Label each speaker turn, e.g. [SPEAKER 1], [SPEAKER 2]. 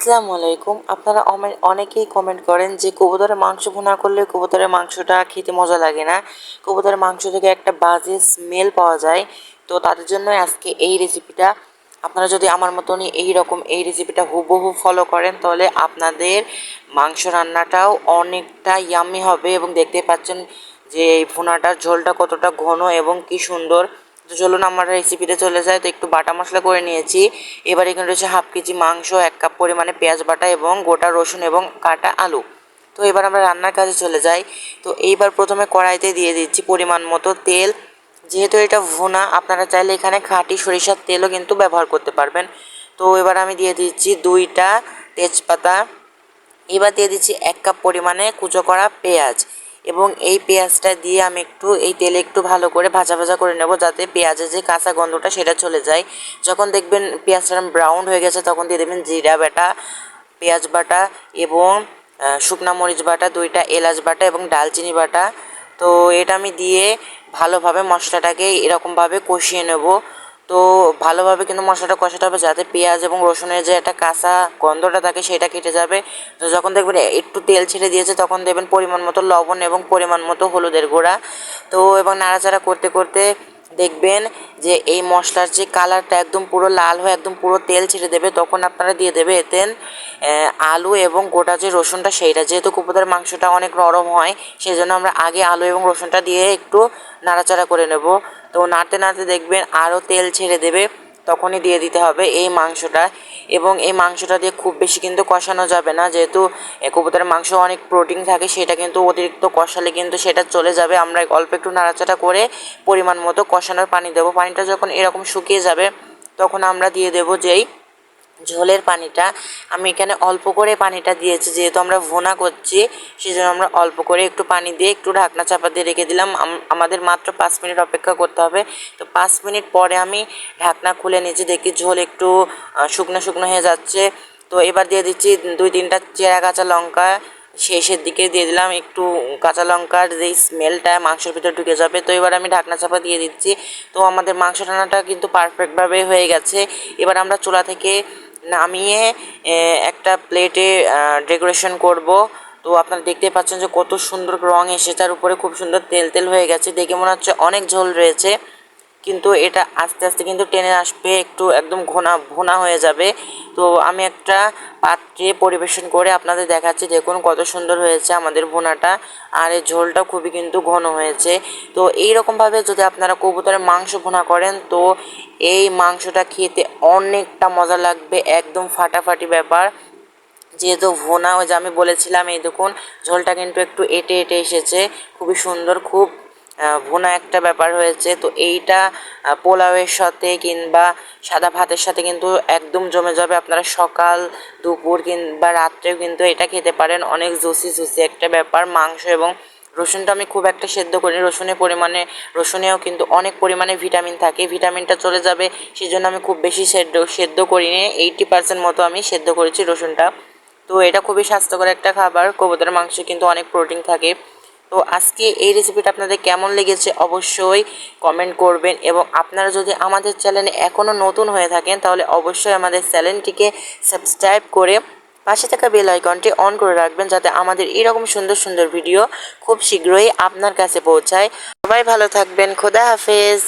[SPEAKER 1] আসসালামু আলাইকুম। আপনারা অনেকেই কমেন্ট করেন যে কবুতরের মাংস ভুনা করলে কবুতরের মাংসটা খেতে মজা লাগে না, কবুতরের মাংস থেকে একটা বাজে স্মেল পাওয়া যায়। তো তাদের জন্য আজকে এই রেসিপিটা। আপনারা যদি আমার মতনই এই রেসিপিটা হুবহু ফলো করেন তাহলে আপনাদের মাংস রান্নাটাও অনেকটা ইয়াম্মি হবে। এবং দেখতে পাচ্ছেন যে এই ভুনাটার ঝোলটা কতটা ঘন এবং কি সুন্দর। তো চলুন আমরা রেসিপিতে চলে যাই। তো একটু বাটা মশলা করে নিয়েছি। এবার এখানে রয়েছে হাফ কেজি মাংস, 1 কাপ পরিমাণে পেঁয়াজ বাটা এবং গোটা রসুন এবং কাটা আলু। তো এবার আমরা রান্নার কাজে চলে যাই। তো এইবার প্রথমে কড়াইতে দিয়ে দিচ্ছি পরিমাণ মতো তেল। যেহেতু এটা ভুনা, আপনারা চাইলে এখানে খাঁটি সরিষার তেলও কিন্তু ব্যবহার করতে পারবেন। তো এবার আমি দিয়ে দিচ্ছি 2টা তেজপাতা। এবার দিয়ে দিচ্ছি 1 কাপ পরিমাণে কুচো করা পেঁয়াজ। এবং এই পেঁয়াজটা দিয়ে আমি এই তেলে একটু ভালো করে ভাজা ভাজা করে নেব, যাতে পেঁয়াজের যে কাঁচা গন্ধটা সেটা চলে যায়। যখন দেখবেন পেঁয়াজটা ব্রাউন হয়ে গেছে তখন দিয়ে দেবেন জিরা বাটা, পেঁয়াজ বাটা এবং শুকনা মরিচ বাটা, 2টা এলাচ বাটা এবং ডালচিনি বাটা। তো এটা আমি দিয়ে ভালোভাবে মশলাটাকে এরকমভাবে কষিয়ে নেব। তো ভালোভাবে কিন্তু মশলাটা কষাতে হবে যাতে পেঁয়াজ এবং রসুনের যে একটা কাঁচা গন্ধটা থাকে সেটা কেটে যাবে। তো যখন দেখবেন একটু তেল ছেড়ে দিয়েছে তখন দেবেন পরিমাণ মতো লবণ এবং পরিমাণ মতো হলুদের গুঁড়া। তো এবং নাড়াচাড়া করতে করতে দেখবেন যে এই মশলার যে কালারটা একদম পুরো লাল হয়ে একদম পুরো তেল ছেড়ে দেবে, তখন আপনারা দিয়ে দেবে এতে আলু এবং গোটা যে রসুনটা সেইটা। যেহেতু কবুতরের মাংসটা অনেক নরম হয় সেই জন্য আমরা আগে আলু এবং রসুনটা দিয়ে একটু নাড়াচাড়া করে নেব। তো নাড়তে নাড়তে দেখবেন আরও তেল ছেড়ে দেবে, তখনই দিয়ে দিতে হবে এই মাংসটা। এবং এই মাংসটা দিয়ে খুব বেশি কিন্তু কষানো যাবে না, যেহেতু কবুতরের মাংস অনেক প্রোটিন থাকে, সেটা কিন্তু অতিরিক্ত কষালে কিন্তু সেটা চলে যাবে। আমরা অল্প একটু নাড়াচাড়া করে পরিমাণ মতো কষানোর পানি দেবো। পানিটা যখন এরকম শুকিয়ে যাবে তখন আমরা দিয়ে দেবো যেই ঝোলের পানিটা। আমি এখানে অল্প করে পানিটা দিয়েছি, যেহেতু আমরা ভুনা করছি সেই জন্য আমরা অল্প করে একটু পানি দিয়ে একটু ঢাকনা চাপা দিয়ে রেখে দিলাম। আমাদের মাত্র 5 মিনিট অপেক্ষা করতে হবে। তো 5 মিনিট পরে আমি ঢাকনা খুলে নিয়েছি, দেখি ঝোল একটু শুকনো শুকনো হয়ে যাচ্ছে। তো এবার দিয়ে দিচ্ছি 2-3টা চেরা কাঁচা লঙ্কা। শেষের দিকে দিয়ে দিলাম একটু কাঁচা লঙ্কার যেই স্মেলটা মাংসের ভিতরে ঢুকে যাবে। তো এবার আমি ঢাকনা চাপা দিয়ে দিচ্ছি। তো আমাদের মাংস রান্নাটা কিন্তু পারফেক্টভাবে হয়ে গেছে। এবার আমরা চুলা থেকে নামিয়ে একটা প্লেটে ডেকোরেশন করব। তো আপনারা দেখতে পাচ্ছেন যে কত সুন্দর রং এসেছে, তার উপরে খুব সুন্দর তেল তেল হয়ে গেছে। দেখে মনে হচ্ছে অনেক ঝোল রয়েছে, কিন্তু এটা আস্তে আস্তে কিন্তু টেনে আসবে, একটু একদম ভুনা হয়ে যাবে। তো আমি একটা পাত্রে পরিবেশন করে আপনাদের দেখাচ্ছি। দেখুন কত সুন্দর হয়েছে আমাদের ভুনাটা, আর এই ঝোলটা খুবই কিন্তু ঘন হয়েছে। তো এই রকমভাবে যদি আপনারা কবুতরের মাংস ভুনা করেন তো এই মাংসটা খেতে অনেকটা মজা লাগবে, একদম ফাটাফাটি ব্যাপার। যেহেতু ভুনা, ওই যে আমি বলেছিলাম, এই দেখুন ঝোলটা কিন্তু একটু এঁটে এঁটে এসেছে, খুবই সুন্দর, খুব ভুনা একটা ব্যাপার হয়েছে। তো এইটা পোলাওয়ের সাথে কিংবা সাদা ভাতের সাথে কিন্তু একদম জমে যাবে। আপনারা সকাল, দুপুর কিংবা রাত্রেও কিন্তু এটা খেতে পারেন। অনেক জুসি জুসি একটা ব্যাপার। মাংস এবং রসুনটা আমি খুব একটা সেদ্ধ করি, রসুনেও কিন্তু অনেক পরিমাণে ভিটামিন থাকে, ভিটামিনটা চলে যাবে সেই জন্য আমি খুব বেশি সেদ্ধ করিনি। 80% মতো আমি সেদ্ধ করেছি রসুনটা। তো এটা খুবই স্বাস্থ্যকর একটা খাবার, কবুতরের মাংসে কিন্তু অনেক প্রোটিন থাকে। তো আজকে এই রেসিপিটা আপনাদের কেমন লেগেছে অবশ্যই কমেন্ট করবেন। এবং আপনারা যদি আমাদের চ্যানেলে এখনও নতুন হয়ে থাকেন তাহলে অবশ্যই আমাদের চ্যানেলটিকে সাবস্ক্রাইব করে পাশে থাকা বেল আইকনটি অন করে রাখবেন, যাতে আমাদের এরকম সুন্দর সুন্দর ভিডিও খুব শীঘ্রই আপনার কাছে পৌঁছায়। সবাই ভালো থাকবেন, খোদা হাফেজ।